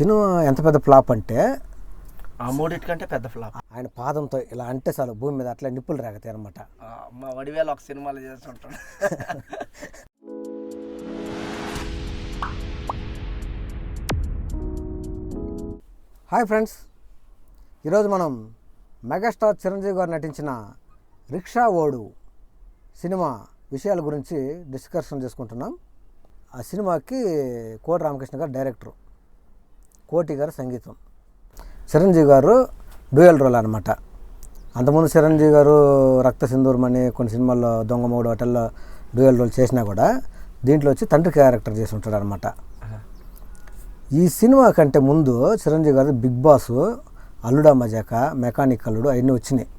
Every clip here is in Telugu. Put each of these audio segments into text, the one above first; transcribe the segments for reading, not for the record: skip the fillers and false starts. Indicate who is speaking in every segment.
Speaker 1: సినిమా ఎంత పెద్ద ఫ్లాప్ అంటే
Speaker 2: ఆ మూడిటికంటే పెద్ద ఫ్లాప్.
Speaker 1: ఆయన పాదంతో ఇలా అంటే చాలు భూమి మీద అట్లా నిప్పులు రేగతాయి అనమాట.
Speaker 2: మా వడివేలు ఒక సినిమాలో చేస్తుంటాడు.
Speaker 1: హాయ్ ఫ్రెండ్స్, ఈరోజు మనం మెగాస్టార్ చిరంజీవి గారు నటించిన రిక్షా ఓడు సినిమా విషయాల గురించి డిస్కషన్ చేసుకుంటున్నాం. ఆ సినిమాకి కోటి రామకృష్ణ గారు డైరెక్టరు, కోటి గారు సంగీతం, చిరంజీవి గారు డ్యూయల్ రోల్ అనమాట. అంతకుముందు చిరంజీవి గారు రక్త సింధూరం అని కొన్ని సినిమాల్లో దొంగ మూడు హోటల్లో డ్యూయల్ రోల్ చేసినా కూడా దీంట్లో వచ్చి తండ్రి క్యారెక్టర్ చేసి ఉంటాడు అనమాట. ఈ సినిమా కంటే ముందు చిరంజీవి గారు బిగ్ బాస్, అల్లుడా మజాక, మెకానిక్ అల్లుడు అవన్నీ వచ్చినాయి.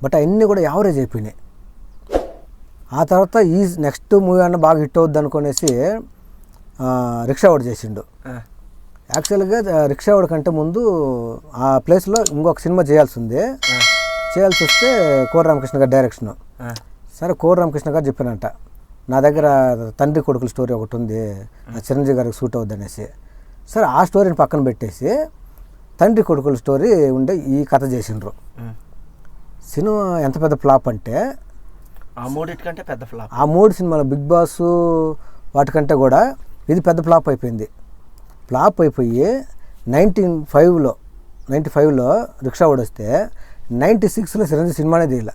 Speaker 1: బట్ అవన్నీ కూడా యావరేజ్ అయిపోయినాయి. ఆ తర్వాత ఈ నెక్స్ట్ మూవీ అన్న బాగా హిట్ అవుద్ది అనుకునేసి రిక్షా ఓడి చేసిండు. యాక్చువల్గా రిక్షా ఓడి కంటే ముందు ఆ ప్లేస్లో ఇంకొక సినిమా చేయాల్సి వస్తే కోటి రామకృష్ణ గారి డైరెక్షను. సరే, కోటి రామకృష్ణ గారు చెప్పానంట, నా దగ్గర తండ్రి కొడుకుల స్టోరీ ఒకటి ఉంది, చిరంజీవి గారికి సూట్ అవుద్ది అనేసి. సరే, ఆ స్టోరీని పక్కన పెట్టేసి తండ్రి కొడుకుల స్టోరీ ఉండే ఈ కథ చేసిండ్రు. సినిమా ఎంత పెద్ద ఫ్లాప్ అంటే
Speaker 2: ఆ మూడిటికంటే పెద్ద ఫ్లాప్.
Speaker 1: ఆ మూడు సినిమాలు బిగ్ బాస్ వాటికంటే కూడా ఇది పెద్ద ఫ్లాప్ అయిపోయింది. ఫ్లాప్ అయిపోయి 95లో రిక్షా ఓడి వస్తే 96లో చిరంజీవి సినిమానే తీయాల.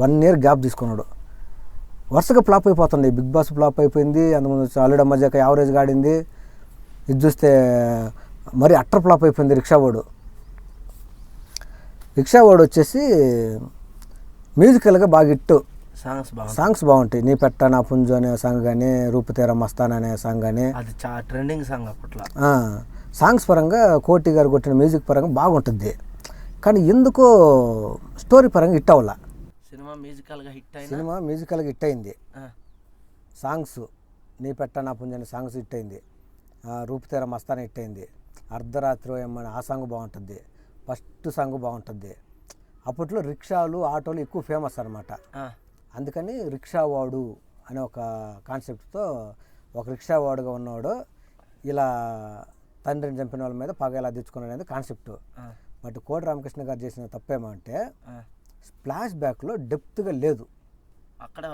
Speaker 1: 1 ఇయర్ గ్యాప్ తీసుకున్నాడు. వరుసగా ఫ్లాప్ అయిపోతుంది. బిగ్ బాస్ ఫ్లాప్ అయిపోయింది, అంతకుముందు అల్లుడా మజాక యావరేజ్గా ఆడింది. ఇది చూస్తే మరి అట్టర్ ఫ్లాప్ అయిపోయింది రిక్షా ఓడు. రిక్షా ఓడి వచ్చేసి మ్యూజికల్గా బాగా హిట్, సాంగ్స్ బాగుంటాయి. నీ పెట్ట నా పుంజు అనే సాంగ్ కానీ, రూపుతేరా మస్తాన్ అనే సాంగ్ కానీ,
Speaker 2: అది చాలా ట్రెండింగ్ సాంగ్ అప్పట్లో.
Speaker 1: సాంగ్స్ పరంగా కోటి గారు కొట్టిన మ్యూజిక్ పరంగా బాగుంటుంది. కానీ ఎందుకో స్టోరీ పరంగా హిట్ అవ్వాల.
Speaker 2: సినిమా మ్యూజికల్గా
Speaker 1: హిట్ అయింది. సాంగ్స్ నీ పెట్ట నా పుంజు అనే సాంగ్స్ హిట్ అయింది. రూపుతేరా మస్తాన్ హిట్ అయింది. అర్ధరాత్రి ఏమని ఆ సాంగ్ బాగుంటుంది. ఫస్ట్ సాంగ్ బాగుంటుంది. అప్పట్లో రిక్షాలు, ఆటోలు ఎక్కువ ఫేమస్ అనమాట. అందుకని రిక్షా వాడు అనే ఒక కాన్సెప్ట్తో ఒక రిక్షా వాడుగా ఉన్నవాడు ఇలా తండ్రిని చంపిన వాళ్ళ మీద పగ ఇలా తెచ్చుకున్నాడు అనేది కాన్సెప్ట్. బట్ కోటి రామకృష్ణ గారు చేసిన తప్పేమో అంటే ఫ్లాష్ బ్యాక్లో డెప్త్గా లేదు.
Speaker 2: అక్కడ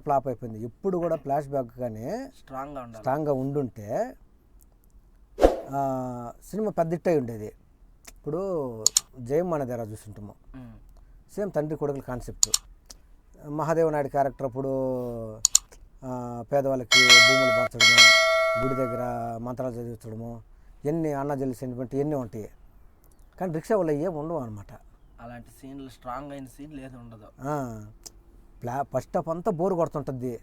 Speaker 1: ఫ్లాప్ అయిపోయింది. ఎప్పుడు కూడా ఫ్లాష్ బ్యాక్ కానీ స్ట్రాంగ్గా ఉండుంటే సినిమా పెద్ద హిట్ అయి ఉండేది. ఇప్పుడు జయం అనేదేరా చూస్తుంటాము, సేమ్ తండ్రి కొడుకుల కాన్సెప్ట్. మహాదేవ్ నాయుడు క్యారెక్టర్ అప్పుడు పేదవాళ్ళకి భూములు పంచడము, గుడి దగ్గర మంత్రాలు చదివించడము, ఎన్ని అన్నజల్లి సెంటిమెంట్ ఎన్ని ఉంటాయి. కానీ రిక్షా వల్ల ఏం ఉండవు అనమాట.
Speaker 2: అలాంటి సీన్లు స్ట్రాంగ్ అయిన సీన్ లేదు, ఉండదు.
Speaker 1: ఫస్ట్ హాఫ్ అంతా బోర్ కొడుతుంటుంది.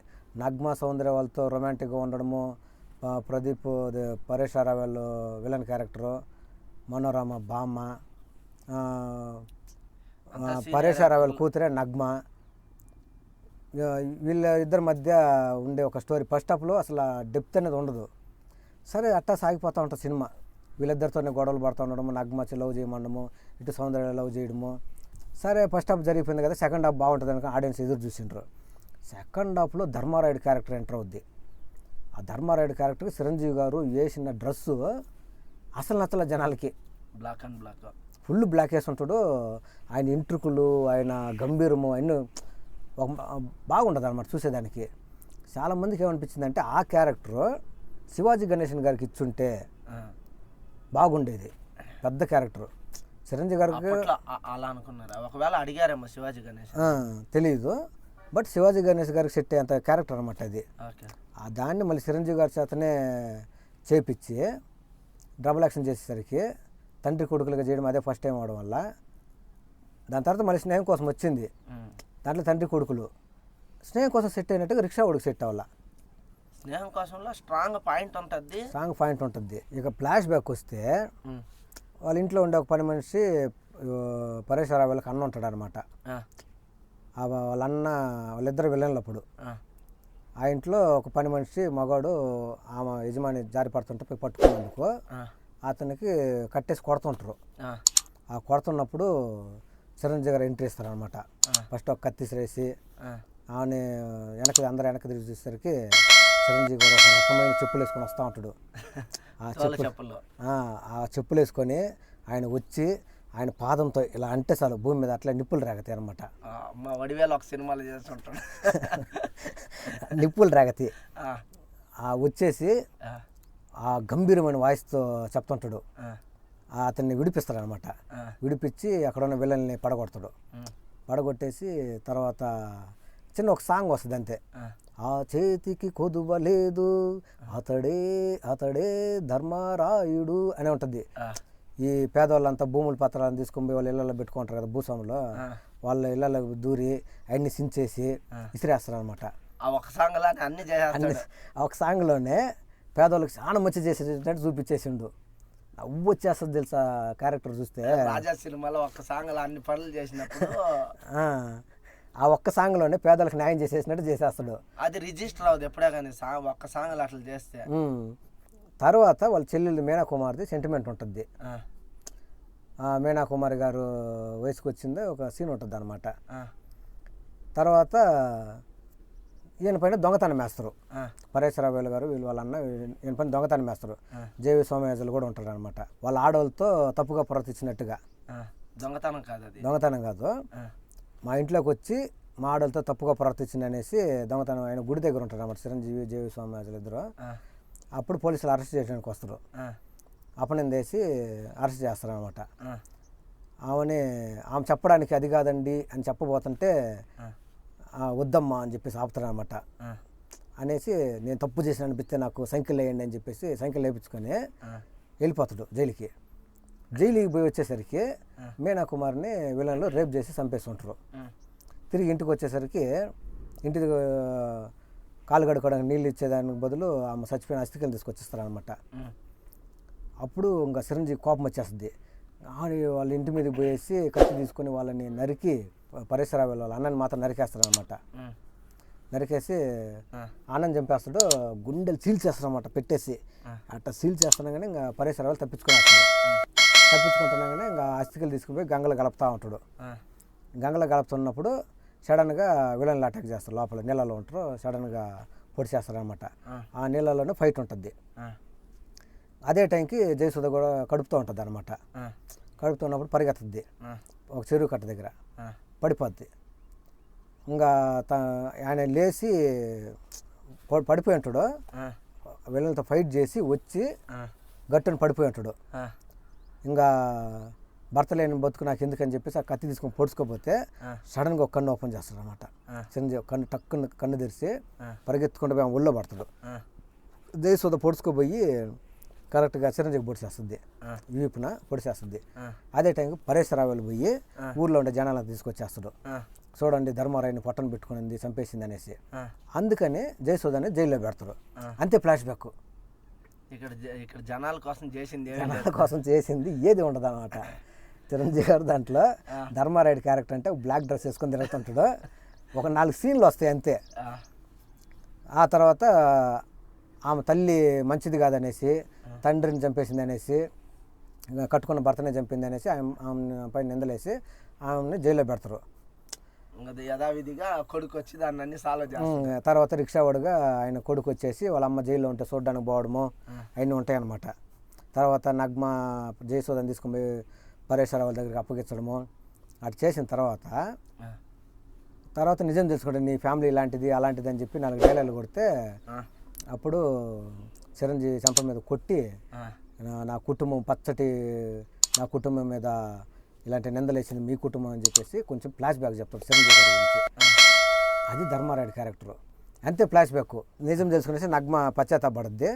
Speaker 1: నగ్మా సౌందర్య వాళ్ళతో రొమాంటిక్గా ఉండడము, ప్రదీప్ పరేష్ రావెల్ విలన్ క్యారెక్టరు, మనోరమ బామ్మ, పరేష్ రావెల్ కూతురే నగ్మా, వీళ్ళ ఇద్దరి మధ్య ఉండే ఒక స్టోరీ. ఫస్ట్ హాఫ్లో అసలు డెప్త్ అనేది ఉండదు. సరే, అట్టా సాగిపోతూ ఉంటుంది సినిమా. వీళ్ళిద్దరితోనే గొడవలు పడుతూ ఉండడము, నగ్మచ్చి లవ్ చేయమనడము, ఇటు సౌందర్య లవ్ చేయడము. సరే, ఫస్ట్ హాఫ్ జరిగిపోయింది కదా, సెకండ్ హాఫ్ బాగుంటుంది అనుకో ఆడియన్స్ ఎదురు చూసిండ్రు. సెకండ్ హాఫ్లో ధర్మారాయుడు క్యారెక్టర్ ఎంటర్ అవుద్ది. ఆ ధర్మారాయుడు క్యారెక్టర్కి చిరంజీవి గారు వేసిన డ్రెస్సు అసలు నచ్చల జనాలకి. ఫుల్ బ్లాక్ వేసి ఉంటాడు. ఆయన ఇంట్రుకులు, ఆయన గంభీరము అన్నీ బాగుంటుంది అనమాట చూసేదానికి. చాలామందికి ఏమనిపించిందంటే ఆ క్యారెక్టరు శివాజీ గణేశన్ గారికి ఇచ్చుంటే బాగుండేది. పెద్ద క్యారెక్టర్ చిరంజీవి గారికి
Speaker 2: అలా అనుకున్నారు. ఒకవేళ అడిగారేమో శివాజీ గణేష్,
Speaker 1: తెలీదు. బట్ శివాజీ గణేష్ గారికి సెట్ అయ్యేంత క్యారెక్టర్ అనమాట అది. దాన్ని మళ్ళీ చిరంజీవి గారి చేతనే చేపించి డబుల్ యాక్షన్ చేసేసరికి తండ్రి కొడుకులుగా చేయడం అదే ఫస్ట్ టైం అవడం వల్ల, దాని తర్వాత మళ్ళీ స్నేహం కోసం వచ్చింది. దాంట్లో తండ్రి కొడుకులు స్నేహం కోసం సెట్ అయినట్టుగా రిక్షా ఓడికి సెట్ అవ్వాల.
Speaker 2: స్నేహం కోసంలో స్ట్రాంగ్ పాయింట్
Speaker 1: ఉంటుంది. ఇక ఫ్లాష్ బ్యాక్ వస్తే వాళ్ళ ఇంట్లో ఉండే ఒక పని మనిషి పరేష్ రావులకి అన్న ఉంటాడు అనమాట. వాళ్ళ అన్న వాళ్ళిద్దరు విలన్లు. అప్పుడు ఆ ఇంట్లో ఒక పని మనిషి మగాడు ఆమె యజమాని జారి పడుతుంటే పోయి పట్టుకున్నందుకు అతనికి కట్టేసి కొడుతుంటారు. ఆ కొడుతున్నప్పుడు చిరంజీవి గారు ఎంట్రీ ఇస్తారనమాట. ఫస్ట్ ఒక కత్తి సిరేసి ఆమె అందరూ వెనక్కి తిరిగి చూసేసరికి చిరంజీవి గారు ఒక రకమైన చెప్పులు వేసుకొని వస్తూ ఉంటాడు. ఆ
Speaker 2: తోల చెప్పులు.
Speaker 1: ఆ చెప్పులు వేసుకొని ఆయన వచ్చి ఆయన పాదంతో ఇలా అంటే చాలు భూమి మీద అట్లా నిప్పులు రేగతాయి అనమాట.
Speaker 2: మా వడివేలు ఒక సినిమాలో చేస్తుంటాడు.
Speaker 1: నిప్పులు రేగతాయి.
Speaker 2: ఆ,
Speaker 1: వచ్చేసి
Speaker 2: ఆ,
Speaker 1: ఆ గంభీరమైన వాయిస్తో చెప్తుంటాడు.
Speaker 2: ఆ,
Speaker 1: అతన్ని విడిపిస్తాడు అనమాట.
Speaker 2: ఆ,
Speaker 1: విడిపించి అక్కడ ఉన్న విలన్ని పడగొడతాడు.
Speaker 2: ఉమ్,
Speaker 1: పడగొట్టేసి తర్వాత చిన్న ఒక సాంగ్ వస్తుంది అంతే.
Speaker 2: ఆ,
Speaker 1: ఆ చేతికి కొదువ లేదు, అతడే అతడే ధర్మరాయుడు అనే ఉంటుంది.
Speaker 2: ఆ,
Speaker 1: ఈ పేదవాళ్ళంతా భూముల పత్రాలను తీసుకొని పోయి వాళ్ళ ఇళ్ళలో పెట్టుకుంటారు కదా భూస్వాములు,
Speaker 2: ఆ.
Speaker 1: వాళ్ళ ఇళ్ళలో దూరి అవన్నీ సించేసి విసిరేస్తారు అనమాట.
Speaker 2: ఆ ఒక సాంగ్ లానే అన్ని చేసేస్తాడు.
Speaker 1: ఆ ఒక సాంగ్లోనే పేదవాళ్ళకి చాలా మంచి చేసేటట్టు చూపించేసిండు. నవ్వు వచ్చేస్తుంది తెలుసా క్యారెక్టర్ చూస్తే.
Speaker 2: రాజా సినిమాలో ఒక సాంగ్ అన్ని పనులు చేసినప్పుడు
Speaker 1: ఆ ఒక్క సాంగ్లోనే పేదలకు న్యాయం చేసేసినట్టు చేసేస్తాడు.
Speaker 2: అది రిజిస్టర్ అవుతుంది ఎప్పుడే కానీ ఒక్క సాంగ్ అట్లా చేస్తే.
Speaker 1: తర్వాత వాళ్ళ చెల్లెలు మీనా కుమార్ది సెంటిమెంట్ ఉంటుంది. మీనా కుమారి గారు వయసుకు వచ్చిందే ఒక సీన్ ఉంటుంది అనమాట. తర్వాత ఈయన పైన దొంగతనం వేస్తారు. పరేశ్వరరావు గారు వీళ్ళు వాళ్ళ అన్న ఈయన పైన దొంగతనం వేస్తారు. జేవి సోమయాజులు కూడా ఉంటారు అనమాట. వాళ్ళ ఆడవాళ్ళతో తప్పుగా ప్రవర్తించినట్టుగా.
Speaker 2: దొంగతనం కాదు అది.
Speaker 1: దొంగతనం కాదు, మా ఇంట్లోకి వచ్చి మా ఆడవాళ్ళతో తప్పుగా ప్రవర్తించింది అనేసి దొంగతనం. ఆయన గుడి దగ్గర ఉంటారు అన్నమాట చిరంజీవి జేవి సోమయాజులు ఇద్దరు. అప్పుడు పోలీసులు అరెస్ట్ చేయడానికి వస్తారు. అపనిందేసి అరెస్ట్ చేస్తారు అనమాట. ఆమె చెప్పడానికి అది కాదండి అని చెప్పబోతుంటే వద్దమ్మా అని చెప్పేసి ఆపుతారు అనమాట. అనేసి నేను తప్పు చేసిన అనిపిస్తే నాకు సైకిల్ వేయండి అని చెప్పేసి సైకిల్ వేయించుకొని వెళ్ళిపోతాడు జైలుకి. జైలుకి పోయి వచ్చేసరికి మీనా కుమార్ని వీళ్ళలో రేప్ చేసి చంపేస్తుంటారు. తిరిగి ఇంటికి వచ్చేసరికి ఇంటికి కాలు కడుక్కోవడానికి నీళ్ళు ఇచ్చేదానికి బదులు ఆమె చచ్చిపోయిన అస్థికలు తీసుకొచ్చేస్తారు అనమాట. అప్పుడు ఇంకా చిరంజీవి కోపం వచ్చేస్తుంది. వాళ్ళ ఇంటి మీదకి పోయేసి కత్తి తీసుకొని వాళ్ళని నరికి పరేశ్వరరావు వాళ్ళ అన్నని మాత్రం నరికేస్తారు అనమాట. నరికేసి ఆనంద్ చంపేస్తాడు. గుండెలు సీల్ చేస్తాడు అనమాట పెట్టేసి. అట్లా సీల్ చేస్తున్నా కానీ ఇంకా పరేశ్వరరావు తప్పించుకునేస్తాడు. తప్పించుకుంటున్నా కానీ ఇంకా అస్థికలు తీసుకుపోయి గంగలో కలుపుతూ ఉంటాడు. గంగలో కలుపుతున్నప్పుడు సడన్గా విలన్లు అటాక్ చేస్తారు. లోపల నీళ్ళలో ఉంటారు. సడన్గా పొడి చేస్తారు అనమాట. ఆ నీళ్ళలోనే ఫైట్ ఉంటుంది. అదే టైంకి జయసుధ కూడా కడుపుతూ ఉంటుంది అనమాట. కడుపుతున్నప్పుడు పరిగెత్తుద్ది ఒక చెరువు కట్ట దగ్గర, పడిపోద్ది. ఇంకా ఆయన లేచి పడిపోయి ఉంటాడు. వీళ్ళతో ఫైట్ చేసి వచ్చి గట్టుని పడిపోయి ఉంటాడు. ఇంకా భర్త లేని బతుకు నాకు ఎందుకని చెప్పేసి ఆ కత్తి తీసుకొని పొడుచుకోపోతే సడన్గా ఒక కన్ను ఓపెన్ చేస్తాడు అనమాట. చిరంజీవి కన్ను తెరిచి పరిగెత్తుకుంటూ పోయి ఒళ్ళో పడతాడు. జయసుధ పొడుచుకోపోయి కరెక్ట్గా చిరంజీవి పొడిచేస్తుంది, వీపున పొడిచేస్తుంది. అదే టైంకి పరేశ్వరరావు పోయి ఊర్లో ఉండే జనాలను తీసుకొచ్చేస్తాడు. చూడండి ధర్మారాయుని పొట్టను పెట్టుకుని చంపేసింది అనేసి. అందుకని జయసుధని జైల్లో పెడతాడు. అంతే ఫ్లాష్ బ్యాక్.
Speaker 2: ఇక్కడ జనాల కోసం చేసింది
Speaker 1: ఏది ఉండదు అనమాట. చిరంజీవి గారు దాంట్లో ధర్మారాయుడు క్యారెక్టర్ అంటే బ్లాక్ డ్రెస్ వేసుకొని తిరుగుతుంటాడు. ఒక 4 సీన్లు వస్తాయి అంతే. ఆ తర్వాత ఆమె తల్లి మంచిది కాదనేసి, తండ్రిని చంపేసింది అనేసి, కట్టుకున్న భర్తనే చంపింది అనేసి ఆమె పై నిందలేసి ఆమెని జైల్లో పెడతారు.
Speaker 2: యథావిధిగా కొడుకు వచ్చి దాన్ని అన్ని సాల్వ్ చేస్తారు.
Speaker 1: తర్వాత రిక్షావాడుగా ఆయన కొడుకు వచ్చేసి వాళ్ళ అమ్మ జైల్లో ఉంటే చూడడానికి పోవడము అవన్నీ ఉంటాయి అన్నమాట. తర్వాత నగ్మ జయసుధని తీసుకుని పరేశ్వరరావు వాళ్ళ దగ్గరికి అప్పగించడము అటు చేసిన తర్వాత నిజం తెలుసుకోండి నీ ఫ్యామిలీ ఇలాంటిది అలాంటిది అని చెప్పి 4 డైలాగులు కొడితే అప్పుడు చిరంజీవి చెంప మీద కొట్టి నా కుటుంబం పచ్చటి నా కుటుంబం మీద ఇలాంటి నిందలు వేసింది మీ కుటుంబం అని చెప్పేసి కొంచెం ఫ్లాష్ బ్యాక్ చెప్తాడు చిరంజీవి గారి గురించి. అది ధర్మారాయుడు క్యారెక్టరు. అంతే ఫ్లాష్ బ్యాక్. నిజం తెలుసుకునేసి నగ్మ పశ్చాత్తాపడుద్ది.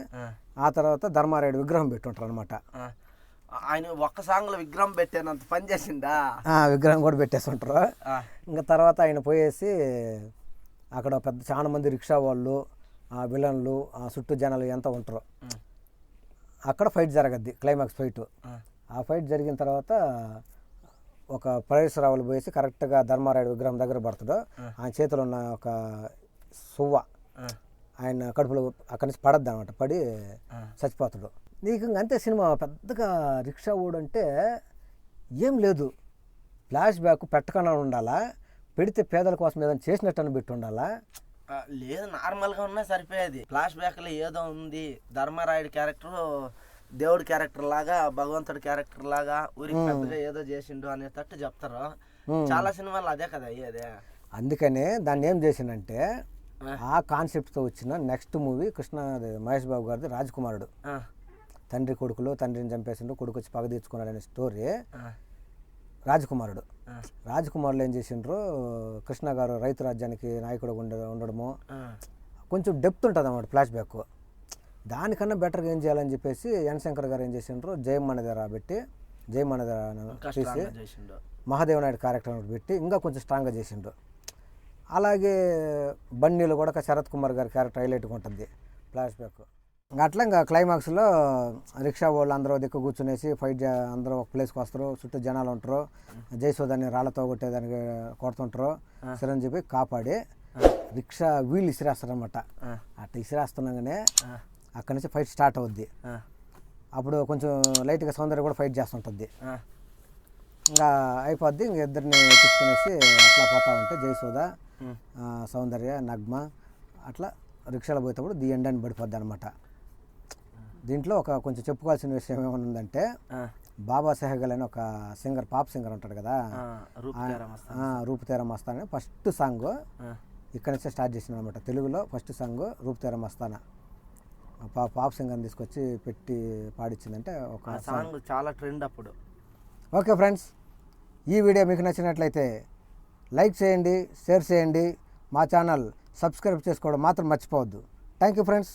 Speaker 1: ఆ తర్వాత ధర్మారాయుడు విగ్రహం పెట్టుంటారు అనమాట.
Speaker 2: ఆయన ఒక్క సాంగ్లో విగ్రహం పెట్టేనంత పని చేసిందా?
Speaker 1: విగ్రహం కూడా పెట్టేస్తుంటారు. ఇంకా తర్వాత ఆయన పోయేసి అక్కడ చాలా మంది రిక్షా వాళ్ళు, విలన్లు, చుట్టూ జనాలు ఎంత ఉంటారు. అక్కడ ఫైట్ జరగద్ది, క్లైమాక్స్ ఫైట్. ఆ ఫైట్ జరిగిన తర్వాత ఒక పరేశ్వరరావులు పోయేసి కరెక్ట్గా ధర్మారాయుడు విగ్రహం దగ్గర పడతాడు. ఆయన చేతిలో ఉన్న ఒక సువ్వ ఆయన కడుపులో అక్కడి నుంచి పడద్దు అనమాట. పడి చచ్చిపోతాడు. నీకు అంతే సినిమా. పెద్దగా రిక్షా ఓడంటే ఏం లేదు. ఫ్లాష్ బ్యాక్ పెట్టకుండా ఉండాలా, పెడితే పేదల కోసం ఏదైనా చేసినట్టు పెట్టి ఉండాలా.
Speaker 2: లేదు, నార్మల్గా ఉన్నా సరిపోయేది. ఫ్లాష్ బ్యాక్లో ఏదో ఉంది. ధర్మరాయుడు క్యారెక్టర్ దేవుడి క్యారెక్టర్ లాగా, భగవంతుడి క్యారెక్టర్ లాగా ఊరికి పెద్దగా ఏదో చేసిండు అనేటట్టు చెప్తారు. చాలా సినిమాలు అదే కదా అయ్యేదే.
Speaker 1: అందుకనే దాన్ని ఏం చేసిందంటే ఆ కాన్సెప్ట్తో వచ్చిన నెక్స్ట్ మూవీ మహేష్ బాబు గారిది రాజకుమారుడు. తండ్రి కొడుకులు, తండ్రిని చంపేసిండు, కొడుకు వచ్చి పగ తీర్చుకున్నాడు అనే స్టోరీ రాజకుమారుడు. రాజకుమారులు ఏం చేసిండ్రు, కృష్ణ గారు రైతు రాజ్యానికి నాయకుడు ఉండడము, కొంచెం డెప్త్ ఉంటుంది అన్నమాట ఫ్లాష్ బ్యాక్. దానికన్నా బెటర్గా ఏం చేయాలని చెప్పేసి ఎన్ శంకర్ గారు ఏం చేసిండ్రు, జయమణిధర పెట్టి, జయమణిధర తీసి మహాదేవ్ నాయుడు క్యారెక్టర్ పెట్టి ఇంకా కొంచెం స్ట్రాంగ్గా చేసిండ్రు. అలాగే బన్నీలో కూడా శరత్ కుమార్ గారి క్యారెక్టర్ హైలైట్గా ఉంటుంది ఫ్లాష్ బ్యాక్. అట్లా ఇంకా క్లైమాక్స్లో రిక్షా వాళ్ళు అందరూ దిక్కు కూర్చునేసి ఫైట్ అందరూ ఒక ప్లేస్కి వస్తారు, చుట్టూ జనాలు ఉంటారు, జయసూదాన్ని రాళ్లతో కొట్టేదానికి కొడుతుంటారు, చిరంజీవి కాపాడి రిక్షా వీళ్ళు ఇసిరేస్తారనమాట. అట్లా ఇసిరేస్తున్నాగానే అక్కడి నుంచి ఫైట్ స్టార్ట్ అవుద్ది. అప్పుడు కొంచెం లైట్గా సౌందర్య కూడా ఫైట్ చేస్తుంటుంది. ఇంకా అయిపోద్ది, ఇంక ఇద్దరిని ఎక్కించుకునేసి అట్లా పోతా ఉంటే జయసూద, సౌందర్య, నగ్మ అట్లా రిక్షాలో పోయేటప్పుడు ది ఎండ్ అని పడిపోద్ది అనమాట. దీంట్లో ఒక కొంచెం చెప్పుకోవాల్సిన విషయం ఏమనుందంటే, బాబా సెహగల్ అని ఒక సింగర్, పాప్ సింగర్ ఉంటాడు కదా, రూపుతేరా మస్తానా ఫస్ట్ సాంగ్ ఇక్కడ నుంచే స్టార్ట్ చేసింది అనమాట. తెలుగులో ఫస్ట్ సాంగ్ రూపుతేరా మస్తానా పాప్ సింగర్ని తీసుకొచ్చి పెట్టి పాడిచ్చిందంటే ఒక
Speaker 2: సాంగ్ చాలా ట్రెండ్ అప్పుడు.
Speaker 1: ఓకే ఫ్రెండ్స్, ఈ వీడియో మీకు నచ్చినట్లయితే లైక్ చేయండి, షేర్ చేయండి, మా ఛానల్ సబ్స్క్రైబ్ చేసుకోవడం మాత్రం మర్చిపోవద్దు. Thank you friends.